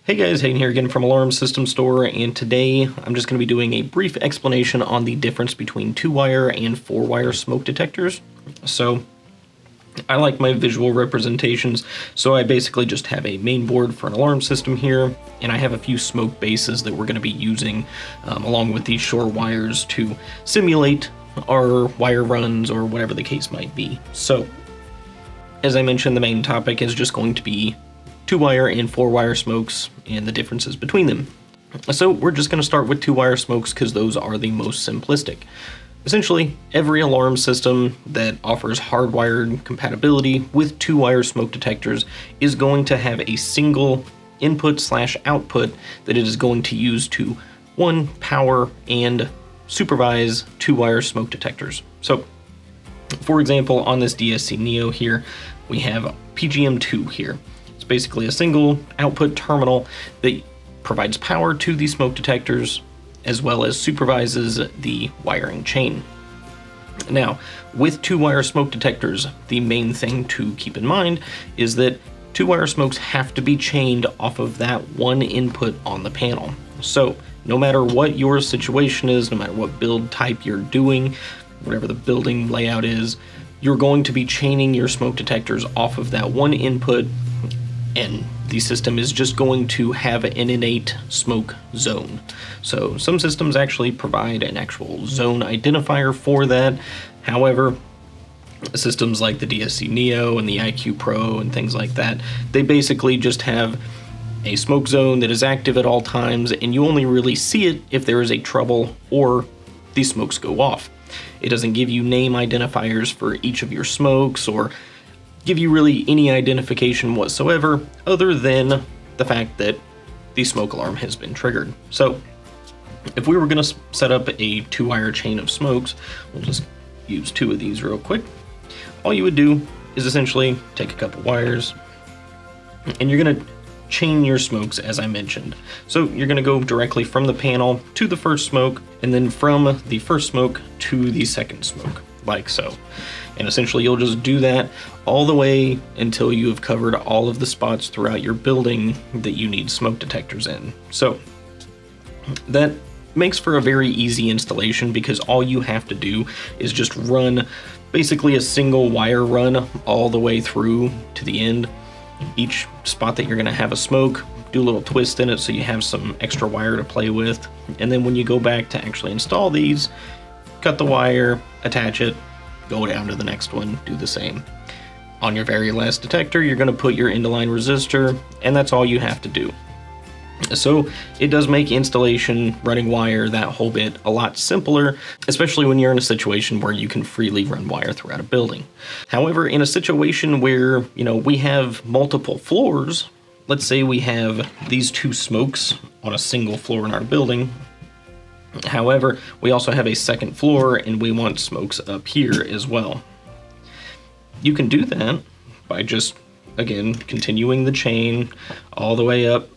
Hey guys, Hayden here again from Alarm System Store, and today I'm just going to be doing a brief explanation on the difference between 2-wire and 4-wire smoke detectors. So, I like my visual representations, so I basically just have a main board for an alarm system here, and I have a few smoke bases that we're going to be using along with these short wires to simulate our wire runs or whatever the case might be. So, as I mentioned, the main topic is just going to be 2-wire and 4-wire smokes and the differences between them. So we're just going to start with 2-wire smokes because those are the most simplistic. Essentially, every alarm system that offers hardwired compatibility with 2-wire smoke detectors is going to have a single input/output that it is going to use to, one, power and supervise 2-wire smoke detectors. So, for example, on this DSC Neo here, we have PGM2 here. It's basically a single output terminal that provides power to the smoke detectors as well as supervises the wiring chain. Now, with 2-wire smoke detectors, the main thing to keep in mind is that 2-wire smokes have to be chained off of that one input on the panel. So, no matter what your situation is, no matter what build type you're doing, whatever the building layout is, you're going to be chaining your smoke detectors off of that one input, and the system is just going to have an innate smoke zone. So some systems actually provide an actual zone identifier for that. However, systems like the DSC Neo and the IQ Pro and things like that, they basically just have a smoke zone that is active at all times, and you only really see it if there is a trouble or these smokes go off. It doesn't give you name identifiers for each of your smokes or give you really any identification whatsoever other than the fact that the smoke alarm has been triggered. So if we were going to set up a 2-wire chain of smokes, we'll just use 2 of these real quick. All you would do is essentially take a couple wires and you're going to chain your smokes as I mentioned. So you're going to go directly from the panel to the first smoke and then from the first smoke to the second smoke, like so. And essentially you'll just do that all the way until you have covered all of the spots throughout your building that you need smoke detectors in. So that makes for a very easy installation because all you have to do is just run basically a single wire run all the way through to the end. Each spot that you're going to have a smoke, do a little twist in it so you have some extra wire to play with. And then when you go back to actually install these, cut the wire, attach it, go down to the next one, do the same. On your very last detector, you're going to put your end-of-line resistor, and that's all you have to do. So it does make installation, running wire, that whole bit a lot simpler, especially when you're in a situation where you can freely run wire throughout a building. However, in a situation where, we have multiple floors, let's say we have these 2 smokes on a single floor in our building. However, we also have a second floor and we want smokes up here as well. You can do that by just, again, continuing the chain all the way up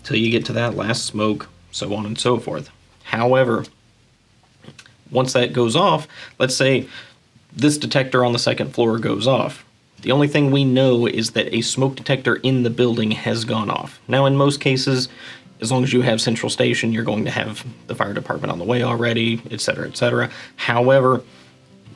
till you get to that last smoke, so on and so forth. However, once that goes off, let's say this detector on the second floor goes off. The only thing we know is that a smoke detector in the building has gone off. Now, in most cases, as long as you have central station, you're going to have the fire department on the way already, etc., etc. However,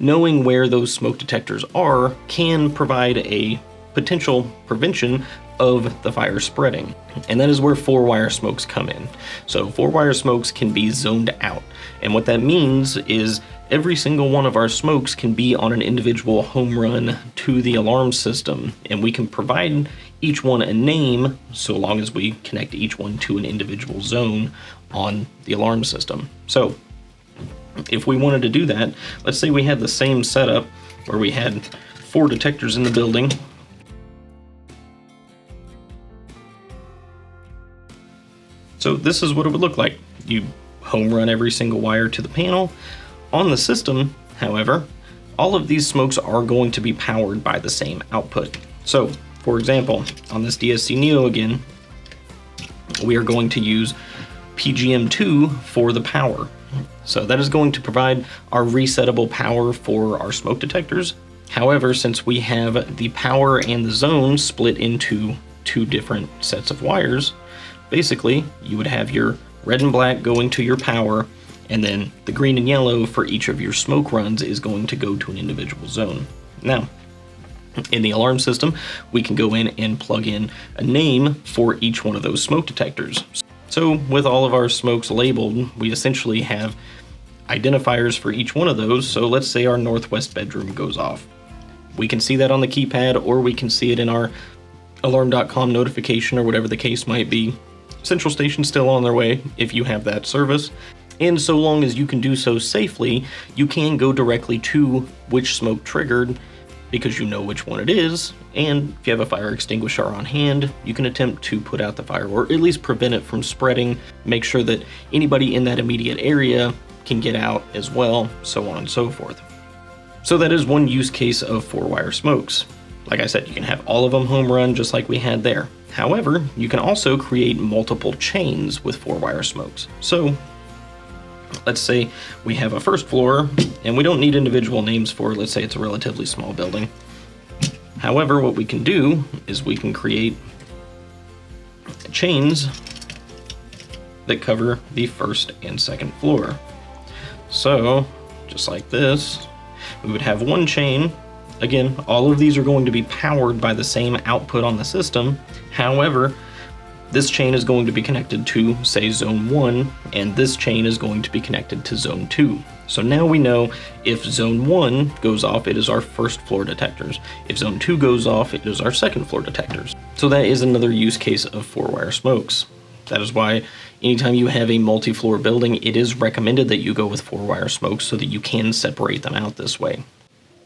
knowing where those smoke detectors are can provide a potential prevention of the fire spreading. And that is where 4-wire smokes come in. So 4-wire smokes can be zoned out. And what that means is every single one of our smokes can be on an individual home run to the alarm system. And we can provide each one a name so long as we connect each one to an individual zone on the alarm system. So if we wanted to do that, let's say we had the same setup where we had 4 detectors in the building. So this is what it would look like. You home run every single wire to the panel. On the system, however, all of these smokes are going to be powered by the same output. So, for example, on this DSC Neo again, we are going to use PGM2 for the power. So that is going to provide our resettable power for our smoke detectors. However, since we have the power and the zone split into 2 different sets of wires, basically you would have your red and black going to your power, and then the green and yellow for each of your smoke runs is going to go to an individual zone. Now, in the alarm system, we can go in and plug in a name for each one of those smoke detectors. So with all of our smokes labeled, we essentially have identifiers for each one of those. So let's say our northwest bedroom goes off. We can see that on the keypad, or we can see it in our alarm.com notification, or whatever the case might be. Central Station's still on their way if you have that service. And so long as you can do so safely, you can go directly to which smoke triggered, because you know which one it is, and if you have a fire extinguisher on hand, you can attempt to put out the fire, or at least prevent it from spreading, make sure that anybody in that immediate area can get out as well, so on and so forth. So that is one use case of 4-wire smokes. Like I said, you can have all of them home run just like we had there. However, you can also create multiple chains with 4-wire smokes. So let's say we have a first floor, and we don't need individual names for it. Let's say it's a relatively small building. However, what we can do is we can create chains that cover the first and second floor. So, just like this, we would have one chain. Again, all of these are going to be powered by the same output on the system. However, this chain is going to be connected to, say, Zone 1, and this chain is going to be connected to Zone 2. So now we know if Zone 1 goes off, it is our first floor detectors. If Zone 2 goes off, it is our second floor detectors. So that is another use case of 4-wire smokes. That is why anytime you have a multi-floor building, it is recommended that you go with 4-wire smokes so that you can separate them out this way.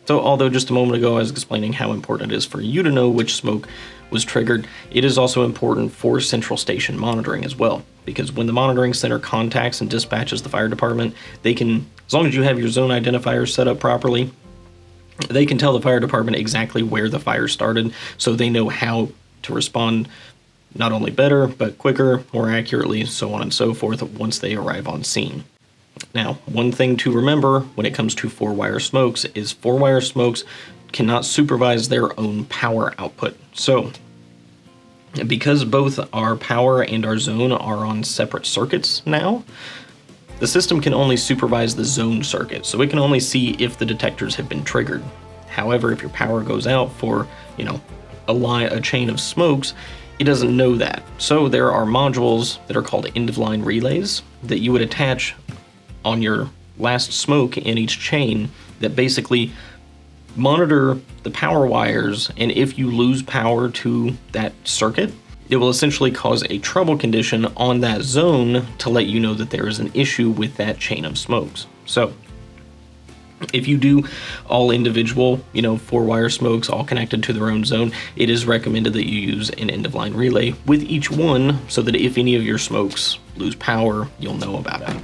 So although just a moment ago I was explaining how important it is for you to know which smoke was triggered, it is also important for Central Station monitoring as well. Because when the monitoring center contacts and dispatches the fire department, they can, as long as you have your zone identifiers set up properly, they can tell the fire department exactly where the fire started, so they know how to respond not only better, but quicker, more accurately, so on and so forth once they arrive on scene. Now, one thing to remember when it comes to 4-wire smokes is 4-wire smokes cannot supervise their own power output. So, because both our power and our zone are on separate circuits now, the system can only supervise the zone circuit, so it can only see if the detectors have been triggered. However, if your power goes out for, a chain of smokes, it doesn't know that. So there are modules that are called end-of-line relays that you would attach on your last smoke in each chain that basically monitor the power wires, and if you lose power to that circuit, it will essentially cause a trouble condition on that zone to let you know that there is an issue with that chain of smokes. So if you do all individual, 4-wire smokes all connected to their own zone, it is recommended that you use an end-of-line relay with each one so that if any of your smokes lose power, you'll know about it.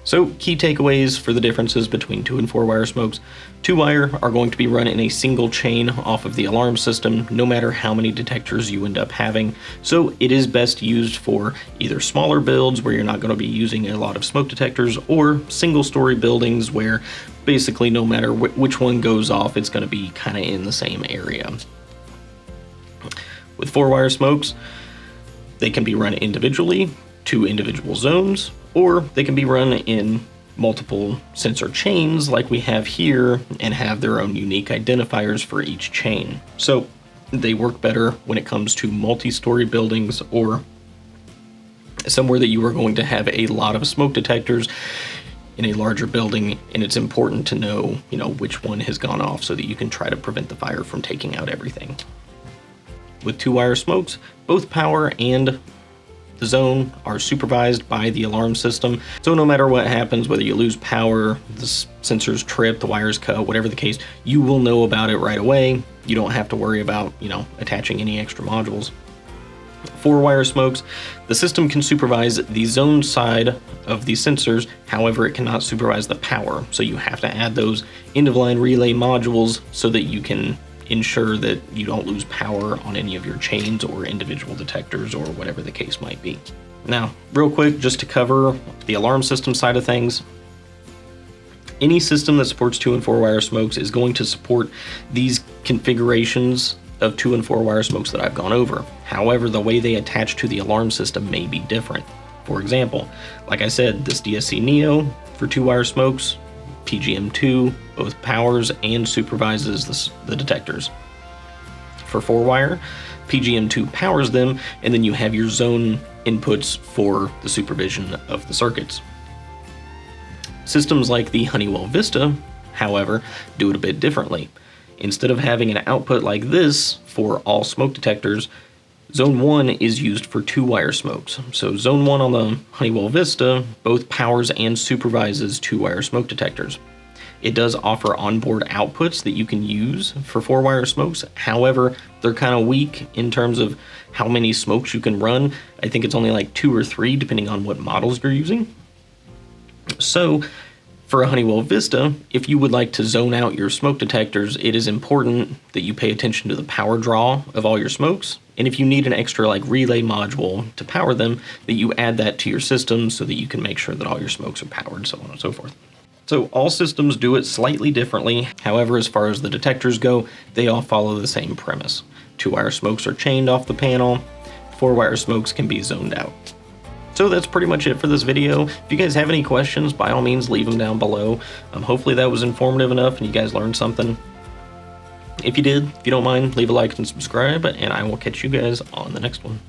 So, key takeaways for the differences between 2 and 4-wire smokes. 2-wire are going to be run in a single chain off of the alarm system, no matter how many detectors you end up having. So, it is best used for either smaller builds where you're not going to be using a lot of smoke detectors, or single-story buildings where basically no matter which one goes off, it's going to be kind of in the same area. With 4-wire smokes, they can be run individually to individual zones, or they can be run in multiple sensor chains like we have here and have their own unique identifiers for each chain. So they work better when it comes to multi-story buildings or somewhere that you are going to have a lot of smoke detectors in a larger building, and it's important to know, which one has gone off so that you can try to prevent the fire from taking out everything. With 2-wire smokes, both power and the zone are supervised by the alarm system, so no matter what happens, whether you lose power, the sensors trip, the wires cut, whatever the case, you will know about it right away. You don't have to worry about, attaching any extra modules. 4-wire smokes, the system can supervise the zone side of the sensors, however, it cannot supervise the power, so you have to add those end-of-line relay modules so that you can ensure that you don't lose power on any of your chains or individual detectors or whatever the case might be. Now, real quick, just to cover the alarm system side of things, any system that supports 2 and 4-wire smokes is going to support these configurations of 2 and 4-wire smokes that I've gone over. However, the way they attach to the alarm system may be different. For example, like I said, this DSC Neo for 2-wire smokes, PGM2 both powers and supervises the detectors. For 4-wire, PGM2 powers them, and then you have your zone inputs for the supervision of the circuits. Systems like the Honeywell Vista, however, do it a bit differently. Instead of having an output like this for all smoke detectors, Zone 1 is used for 2-wire smokes. So Zone 1 on the Honeywell Vista both powers and supervises 2-wire smoke detectors. It does offer onboard outputs that you can use for 4-wire smokes. However, they're kind of weak in terms of how many smokes you can run. I think it's only like 2 or 3 depending on what models you're using. So for a Honeywell Vista, if you would like to zone out your smoke detectors, it is important that you pay attention to the power draw of all your smokes. And if you need an extra like relay module to power them, that you add that to your system so that you can make sure that all your smokes are powered, so on and so forth. So all systems do it slightly differently. However, as far as the detectors go, they all follow the same premise. 2-wire smokes are chained off the panel, 4-wire smokes can be zoned out. So that's pretty much it for this video. If you guys have any questions, by all means leave them down below. Hopefully that was informative enough and you guys learned something. If you did, if you don't mind, leave a like and subscribe, and I will catch you guys on the next one.